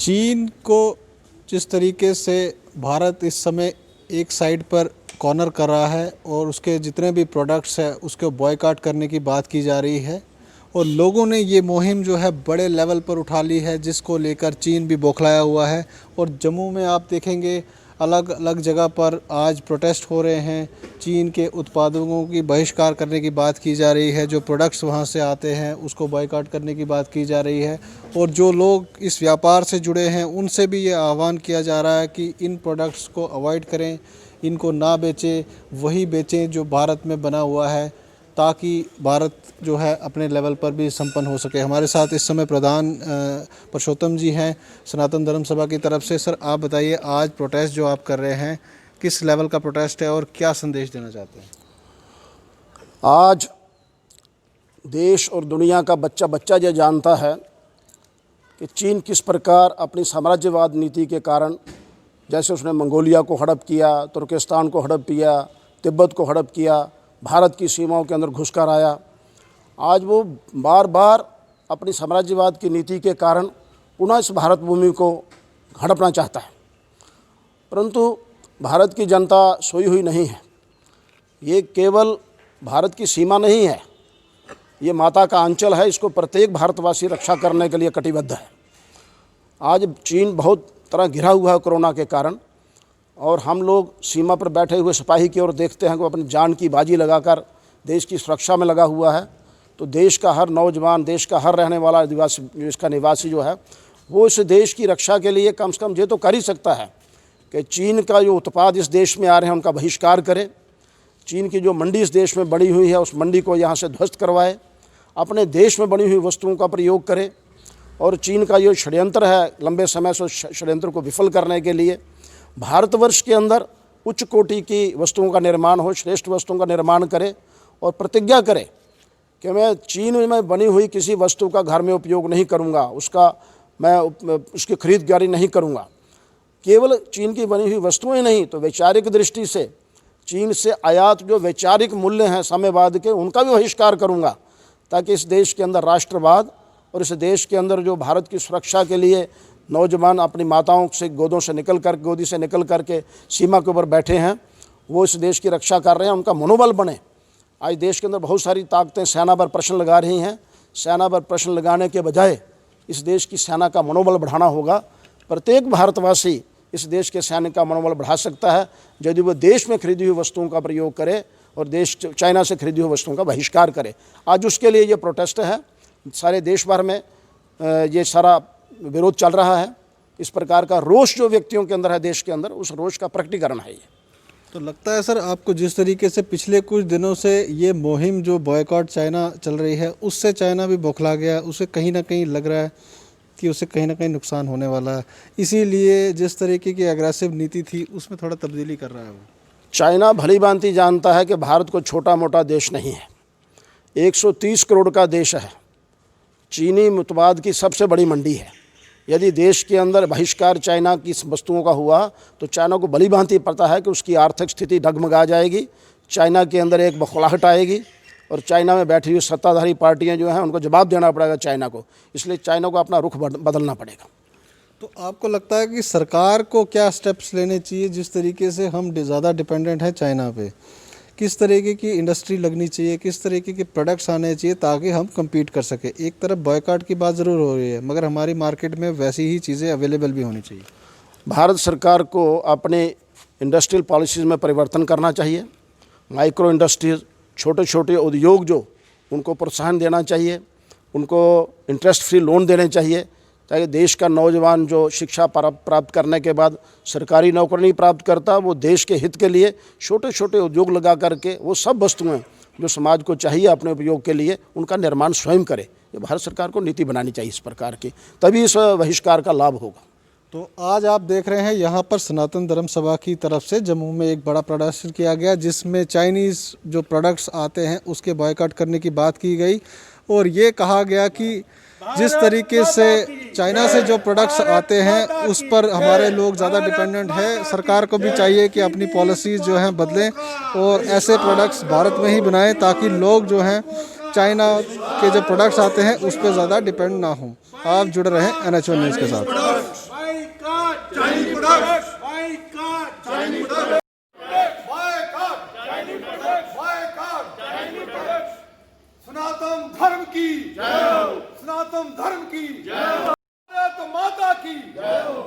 चीन को जिस तरीके से भारत इस समय एक साइड पर कॉर्नर कर रहा है और उसके जितने भी प्रोडक्ट्स हैं उसको बॉयकॉट करने की बात की जा रही है और लोगों ने ये मुहिम जो है बड़े लेवल पर उठा ली है, जिसको लेकर चीन भी बौखलाया हुआ है। और जम्मू में आप देखेंगे अलग अलग जगह पर आज प्रोटेस्ट हो रहे हैं। चीन के उत्पादों की बहिष्कार करने की बात की जा रही है, जो प्रोडक्ट्स वहाँ से आते हैं उसको बॉयकॉट करने की बात की जा रही है। और जो लोग इस व्यापार से जुड़े हैं उनसे भी ये आह्वान किया जा रहा है कि इन प्रोडक्ट्स को अवॉइड करें, इनको ना बेचें, वही बेचें जो भारत में बना हुआ है, ताकि भारत जो है अपने लेवल पर भी संपन्न हो सके। हमारे साथ इस समय प्रधान पुरुषोत्तम जी हैं सनातन धर्म सभा की तरफ से। सर, आप बताइए, आज प्रोटेस्ट जो आप कर रहे हैं किस लेवल का प्रोटेस्ट है और क्या संदेश देना चाहते हैं? आज देश और दुनिया का बच्चा बच्चा ये जानता है कि चीन किस प्रकार अपनी साम्राज्यवाद नीति के कारण, जैसे उसने मंगोलिया को हड़प किया, तुर्किस्तान को हड़प किया, तिब्बत को हड़प किया, भारत की सीमाओं के अंदर घुसकर आया, आज वो बार बार अपनी साम्राज्यवाद की नीति के कारण पुनः इस भारत भूमि को हड़पना चाहता है। परंतु भारत की जनता सोई हुई नहीं है। ये केवल भारत की सीमा नहीं है, ये माता का आंचल है। इसको प्रत्येक भारतवासी रक्षा करने के लिए कटिबद्ध है। आज चीन बहुत तरह घिरा हुआ है कोरोना के कारण, और हम लोग सीमा पर बैठे हुए सिपाही की ओर देखते हैं कि वो अपनी जान की बाजी लगाकर देश की सुरक्षा में लगा हुआ है। तो देश का हर नौजवान, देश का हर रहने वाला आदिवासी, इसका निवासी जो है, वो इस देश की रक्षा के लिए कम से कम ये तो कर ही सकता है कि चीन का जो उत्पाद इस देश में आ रहे हैं उनका बहिष्कार करे। चीन की जो मंडी इस देश में बनी हुई है उस मंडी को यहाँ से ध्वस्त करवाए, अपने देश में बनी हुई वस्तुओं का प्रयोग करे। और चीन का जो षड्यंत्र है लंबे समय से, षड्यंत्र को विफल करने के लिए भारतवर्ष के अंदर उच्च कोटि की वस्तुओं का निर्माण हो, श्रेष्ठ वस्तुओं का निर्माण करे और प्रतिज्ञा करे कि मैं चीन में बनी हुई किसी वस्तु का घर में उपयोग नहीं करूंगा, उसकी खरीदारी नहीं करूंगा। केवल चीन की बनी हुई वस्तुएं नहीं तो वैचारिक दृष्टि से चीन से आयात जो वैचारिक मूल्य हैं साम्यवाद के, उनका भी बहिष्कार करूंगा, ताकि इस देश के अंदर राष्ट्रवाद और इस देश के अंदर जो भारत की सुरक्षा के लिए नौजवान अपनी माताओं से गोदी से निकल कर के सीमा के ऊपर बैठे हैं, वो इस देश की रक्षा कर रहे हैं, उनका मनोबल बने। आज देश के अंदर बहुत सारी ताकतें सेना पर प्रश्न लगा रही हैं। सेना पर प्रश्न लगाने के बजाय इस देश की सेना का मनोबल बढ़ाना होगा। प्रत्येक भारतवासी इस देश के सैनिक का मनोबल बढ़ा सकता है यदि वो देश में खरीदी हुई वस्तुओं का प्रयोग करे और चाइना से खरीदी हुई वस्तुओं का बहिष्कार करे। आज उसके लिए ये प्रोटेस्ट है। सारे देश भर में ये सारा विरोध चल रहा है। इस प्रकार का रोष जो व्यक्तियों के अंदर है देश के अंदर, उस रोष का प्रकटीकरण है ये। तो लगता है सर आपको, जिस तरीके से पिछले कुछ दिनों से ये मुहिम जो बॉयकॉट चाइना चल रही है, उससे चाइना भी बौखला गया, उसे कहीं ना कहीं लग रहा है कि उसे कहीं ना कहीं नुकसान होने वाला है, इसीलिए जिस तरीके की एग्रेसिव नीति थी उसमें थोड़ा तब्दीली कर रहा है वो। चाइना भली भांति जानता है कि भारत को छोटा मोटा देश नहीं है, 130 करोड़ का देश है, चीनी उत्पाद की सबसे बड़ी मंडी है। यदि देश के अंदर बहिष्कार चाइना की वस्तुओं का हुआ तो चाइना को भली भांति पता है कि उसकी आर्थिक स्थिति डगमगा जाएगी, चाइना के अंदर एक बौखलाहट आएगी और चाइना में बैठी हुई सत्ताधारी पार्टियां जो हैं उनको जवाब देना पड़ेगा चाइना को। इसलिए चाइना को अपना रुख बदलना पड़ेगा। तो आपको लगता है कि सरकार को क्या स्टेप्स लेने चाहिए? जिस तरीके से हम ज़्यादा डिपेंडेंट हैं चाइना पे, किस तरीके की इंडस्ट्री लगनी चाहिए, किस तरीके के प्रोडक्ट्स आने चाहिए ताकि हम compete कर सकें? एक तरफ बॉयकॉट की बात ज़रूर हो रही है, मगर हमारी मार्केट में वैसी ही चीज़ें अवेलेबल भी होनी चाहिए। भारत सरकार को अपने इंडस्ट्रियल पॉलिसीज़ में परिवर्तन करना चाहिए। माइक्रो इंडस्ट्रीज, छोटे छोटे उद्योग जो, उनको प्रोत्साहन देना चाहिए, उनको इंटरेस्ट फ्री लोन देने चाहिए, ताकि देश का नौजवान जो शिक्षा प्राप्त करने के बाद सरकारी नौकरी नहीं प्राप्त करता, वो देश के हित के लिए छोटे छोटे उद्योग लगा करके वो सब वस्तुएं जो समाज को चाहिए अपने उपयोग के लिए, उनका निर्माण स्वयं करे। ये भारत सरकार को नीति बनानी चाहिए इस प्रकार की, तभी इस बहिष्कार का लाभ होगा। तो आज आप देख रहे हैं यहाँ पर सनातन धर्म सभा की तरफ से जम्मू में एक बड़ा प्रदर्शन किया गया, जिसमें चाइनीज़ जो प्रोडक्ट्स आते हैं उसके बॉयकॉट करने की बात की गई और ये कहा गया कि जिस तरीके से चाइना से जो प्रोडक्ट्स आते हैं उस पर हमारे लोग ज़्यादा डिपेंडेंट है। सरकार को भी चाहिए कि अपनी पॉलिसीज़ जो हैं बदलें और ऐसे प्रोडक्ट्स भारत में ही बनाएं ताकि लोग जो हैं चाइना के जो प्रोडक्ट्स आते हैं उस पर ज़्यादा डिपेंड ना हों। आप जुड़े रहें NH1 न्यूज़ के साथ। products. Boycott Chinese products. Boycott Chinese products. Boycott Chinese products. सनातन धर्म की जय हो, सनातन धर्म की जय हो, भारत माता की जय हो।